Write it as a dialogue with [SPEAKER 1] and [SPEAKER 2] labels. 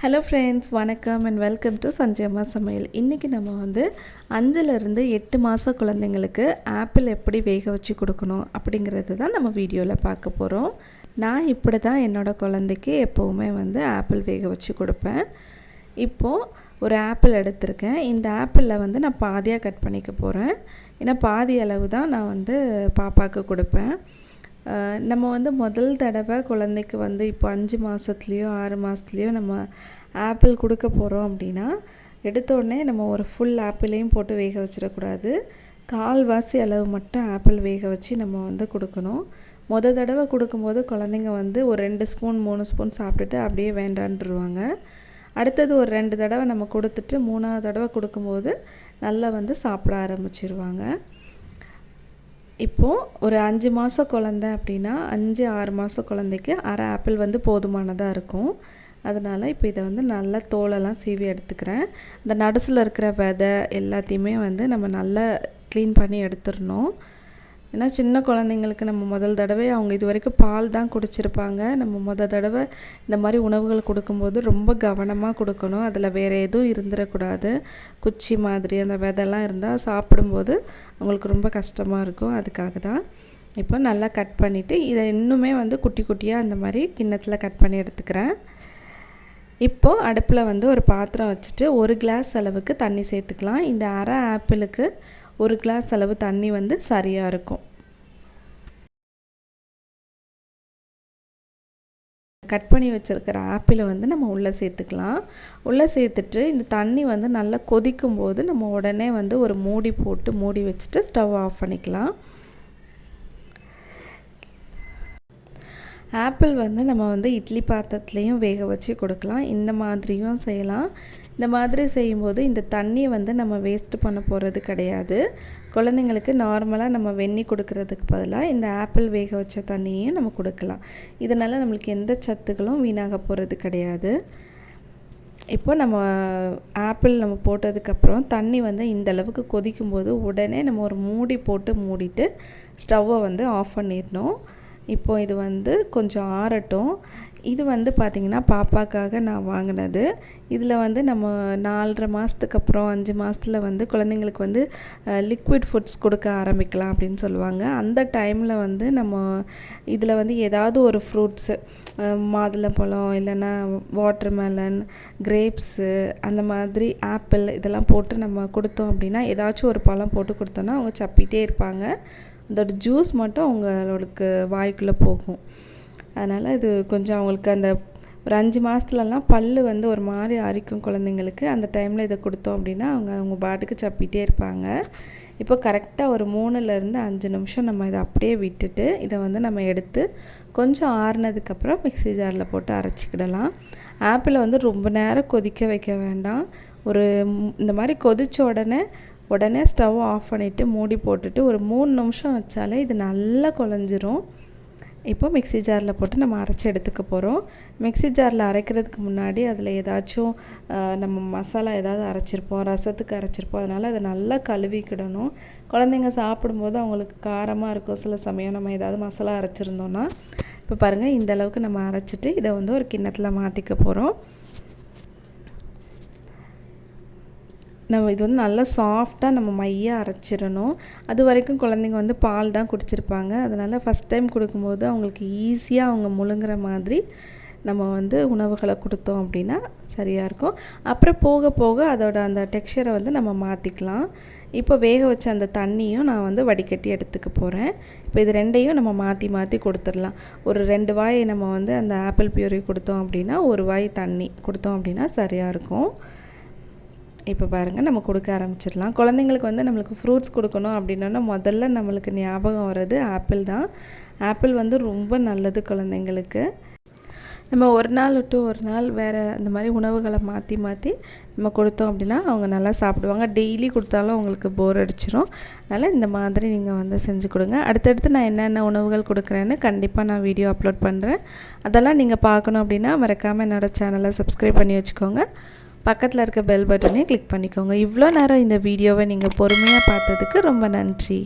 [SPEAKER 1] Hello friends, வணக்கம் and welcome to Sanjay அம்மா சமையல். இன்றைக்கி நம்ம வந்து 5லேருந்து 8 மாத குழந்தைங்களுக்கு ஆப்பிள் எப்படி வேக வச்சு கொடுக்கணும் அப்படிங்கிறது தான் நம்ம வீடியோவில் பார்க்க போகிறோம். நான் இப்படி தான் என்னோடய குழந்தைக்கு எப்போவுமே வந்து ஆப்பிள் வேக வச்சு கொடுப்பேன். இப்போது ஒரு ஆப்பிள் எடுத்திருக்கேன். இந்த ஆப்பிளில் வந்து நான் பாதியாக கட் பண்ணிக்க போகிறேன். ஏன்னா பாதி அளவு தான் நான் வந்து பாப்பாவுக்கு கொடுப்பேன். நம்ம வந்து முதல் தடவை குழந்தைக்கு வந்து இப்போ 5 மாதத்துலேயோ 6 மாதத்துலேயோ நம்ம ஆப்பிள் கொடுக்க போகிறோம் அப்படின்னா, எடுத்தோடனே நம்ம ஒரு ஃபுல் ஆப்பிளையும் போட்டு வேக வச்சிடக்கூடாது. கால்வாசி அளவு மட்டும் ஆப்பிள் வேக வச்சு நம்ம வந்து கொடுக்கணும். தடவை கொடுக்கும்போது குழந்தைங்க வந்து ஒரு 2 ஸ்பூன் 3 ஸ்பூன் சாப்பிட்டுட்டு அப்படியே வேண்டான்ருவாங்க. அடுத்தது ஒரு 2 தடவை நம்ம கொடுத்துட்டு 3ஆவது தடவை கொடுக்கும்போது நல்லா வந்து சாப்பிட ஆரம்பிச்சிருவாங்க. இப்போது ஒரு 5 மாத குழந்தை அப்படின்னா 5-6 மாத குழந்தைக்கு அரை ஆப்பிள் வந்து போதுமானதாக இருக்கும். அதனால் இப்போ இதை வந்து நல்லா தோலெல்லாம் சீவி எடுத்துக்கிறேன். இந்த நடுசில் இருக்கிற விதை எல்லாத்தையுமே வந்து நம்ம நல்லா க்ளீன் பண்ணி எடுத்துடணும். ஏன்னா சின்ன குழந்தைங்களுக்கு நம்ம முதல் தடவை அவங்க இது வரைக்கும் பால் தான் குடிச்சிருப்பாங்க. நம்ம தடவை இந்த மாதிரி உணவுகள் கொடுக்கும்போது ரொம்ப கவனமாக கொடுக்கணும். அதில் வேறு எதுவும் இருந்துடக்கூடாது. குச்சி மாதிரி அந்த விதெல்லாம் இருந்தால் சாப்பிடும்போது அவங்களுக்கு ரொம்ப கஷ்டமாக இருக்கும். அதுக்காக தான் இப்போ நல்லா கட் பண்ணிவிட்டு இதை இன்னுமே வந்து குட்டி குட்டியாக அந்த மாதிரி கிண்ணத்தில் கட் பண்ணி எடுத்துக்கிறேன். இப்போது அடுப்பில் வந்து ஒரு பாத்திரம் வச்சுட்டு 1 கிளாஸ் அளவுக்கு தண்ணி சேர்த்துக்கலாம். இந்த அரை ஆப்பிளுக்கு 1 கிளாஸ் அளவு தண்ணி வந்து சரியாக இருக்கும். கட் பண்ணி வச்சுருக்கிற ஆப்பிளை வந்து நம்ம உள்ளே சேர்த்துக்கலாம். உள்ளே சேர்த்துட்டு இந்த தண்ணி வந்து நல்லா கொதிக்கும்போது நம்ம உடனே வந்து ஒரு மூடி போட்டு மூடி வச்சுட்டு ஸ்டவ் ஆஃப் பண்ணிக்கலாம். ஆப்பிள் வந்து நம்ம வந்து இட்லி பாத்திரத்துலேயும் வேக வச்சு கொடுக்கலாம். இந்த மாதிரியும் செய்யலாம். இந்த மாதிரி செய்யும்போது இந்த தண்ணியை வந்து நம்ம வேஸ்ட் பண்ண போகிறது கிடையாது. குழந்தைங்களுக்கு நார்மலாக நம்ம வெந்நி கொடுக்கறதுக்கு பதிலாக இந்த ஆப்பிள் வேக வச்ச தண்ணியையும் நம்ம கொடுக்கலாம். இதனால் நம்மளுக்கு எந்த சத்துக்களும் வீணாக போகிறது கிடையாது. இப்போ நம்ம ஆப்பிள் நம்ம போட்டதுக்கப்புறம் தண்ணி வந்து இந்த அளவுக்கு கொதிக்கும்போது உடனே நம்ம ஒரு மூடி போட்டு மூடிட்டு ஸ்டவ்வை வந்து ஆஃப் பண்ணிடணும். இப்போது இது வந்து கொஞ்சம் ஆறட்டும். இது வந்து பார்த்திங்கன்னா பாப்பாக்காக நான் வாங்கினது. இதில் வந்து நம்ம 4.5 மாதத்துக்கு அப்புறம் 5 மாதத்தில் வந்து குழந்தைங்களுக்கு வந்து லிக்விட் ஃபுட்ஸ் கொடுக்க ஆரம்பிக்கலாம் அப்படின்னு சொல்லுவாங்க. அந்த டைமில் வந்து நம்ம இதில் வந்து ஏதாவது ஒரு ஃப்ரூட்ஸு, மாதுளம்பழம் இல்லைன்னா வாட்டர்மெலன், கிரேப்ஸு, அந்த மாதிரி ஆப்பிள் இதெல்லாம் போட்டு நம்ம கொடுத்தோம் அப்படின்னா, ஏதாச்சும் ஒரு பழம் போட்டு கொடுத்தோன்னா அவங்க சப்பிகிட்டே இருப்பாங்க. அதோட ஜூஸ் மட்டும் அவங்களுக்கு வாய்க்குள்ளே போகும். அதனால் இது கொஞ்சம் அவங்களுக்கு அந்த ஒரு 5 மாதத்துலலாம் பல் வந்து ஒரு மாதிரி அரிக்கும் குழந்தைங்களுக்கு. அந்த டைமில் இதை கொடுத்தோம் அப்படின்னா அவங்க பாட்டுக்கு சப்பிகிட்டே இருப்பாங்க. இப்போ கரெக்டாக ஒரு 3லேருந்து 5 நிமிஷம் நம்ம இதை அப்படியே விட்டுட்டு இதை வந்து நம்ம எடுத்து கொஞ்சம் ஆறுனதுக்கப்புறம் மிக்ஸி ஜாரில் போட்டு அரைச்சிக்கிடலாம். ஆப்பிளை வந்து ரொம்ப நேரம் கொதிக்க வைக்க வேண்டாம். ஒரு இந்த மாதிரி கொதித்த உடனே ஸ்டவ் ஆஃப் பண்ணிவிட்டு மூடி போட்டுட்டு ஒரு 3 நிமிஷம் வச்சாலே இது நல்லா குழஞ்சிரும். இப்போ மிக்ஸி ஜாரில் போட்டு நம்ம அரைச்சி எடுத்துக்க போகிறோம். மிக்ஸி ஜாரில் அரைக்கிறதுக்கு முன்னாடி அதில் ஏதாச்சும் நம்ம மசாலா ஏதாவது அரைச்சிருப்போம், ரசத்துக்கு அரைச்சிருப்போம். அதனால் அதை நல்லா கழுவிக்கிடணும். குழந்தைங்க சாப்பிடும்போது அவங்களுக்கு காரமாக இருக்கும். சில சமயம் நம்ம ஏதாவது மசாலா அரைச்சிருந்தோன்னா, இப்போ பாருங்கள் இந்த அளவுக்கு நம்ம அரைச்சிட்டு இதை வந்து ஒரு கிண்ணத்தில் மாற்றிக்க போகிறோம். நம்ம இது வந்து நல்லா சாஃப்டாக நம்ம மையாக அரைச்சிடணும். அது வரைக்கும் குழந்தைங்க வந்து பால் தான் குடிச்சிருப்பாங்க. அதனால் ஃபஸ்ட் டைம் கொடுக்கும்போது அவங்களுக்கு ஈஸியாக அவங்க முழுங்குற மாதிரி நம்ம வந்து உணவுகளை கொடுத்தோம் அப்படின்னா சரியாக இருக்கும். அப்புறம் போக போக அதோட அந்த டெக்ஸ்சரை வந்து நம்ம மாற்றிக்கலாம். இப்போ வேக வச்ச அந்த தண்ணியும் நான் வந்து வடிகட்டி எடுத்துக்க போகிறேன். இப்போ இது ரெண்டையும் நம்ம மாற்றி மாற்றி கொடுத்துடலாம். ஒரு 2 வாய் நம்ம வந்து அந்த ஆப்பிள் பியூரி கொடுத்தோம் அப்படின்னா 1 வாய் தண்ணி கொடுத்தோம் அப்படின்னா சரியாக இருக்கும். இப்போ பாருங்கள் நம்ம கொடுக்க ஆரம்பிச்சிடலாம். குழந்தைங்களுக்கு வந்து நம்மளுக்கு ஃப்ரூட்ஸ் கொடுக்கணும் அப்படின்னா முதல்ல நம்மளுக்கு ஞாபகம் வர்றது ஆப்பிள் தான். ஆப்பிள் வந்து ரொம்ப நல்லது குழந்தைங்களுக்கு. நம்ம ஒரு நாள் விட்டு ஒரு நாள் வேறு இந்த மாதிரி உணவுகளை மாற்றி மாற்றி நம்ம கொடுத்தோம் அப்படின்னா அவங்க நல்லா சாப்பிடுவாங்க. டெய்லி கொடுத்தாலும் அவங்களுக்கு போர் அடிச்சிடும். அதனால் இந்த மாதிரி நீங்கள் வந்து செஞ்சு கொடுங்க. அடுத்தடுத்து நான் என்னென்ன உணவுகள் கொடுக்குறேன்னு கண்டிப்பாக நான் வீடியோ அப்லோட் பண்ணுறேன். அதெல்லாம் நீங்கள் பார்க்கணும் அப்படின்னா மறக்காமல் என்னோடய சேனலை சப்ஸ்கிரைப் பண்ணி வச்சுக்கோங்க. பக்கத்தில் இருக்க பெல் பட்டனையும் கிளிக் பண்ணிக்கோங்க. இவ்வளோ நேரம் இந்த வீடியோவை நீங்கள் பொறுமையாக பார்த்ததுக்கு ரொம்ப நன்றி.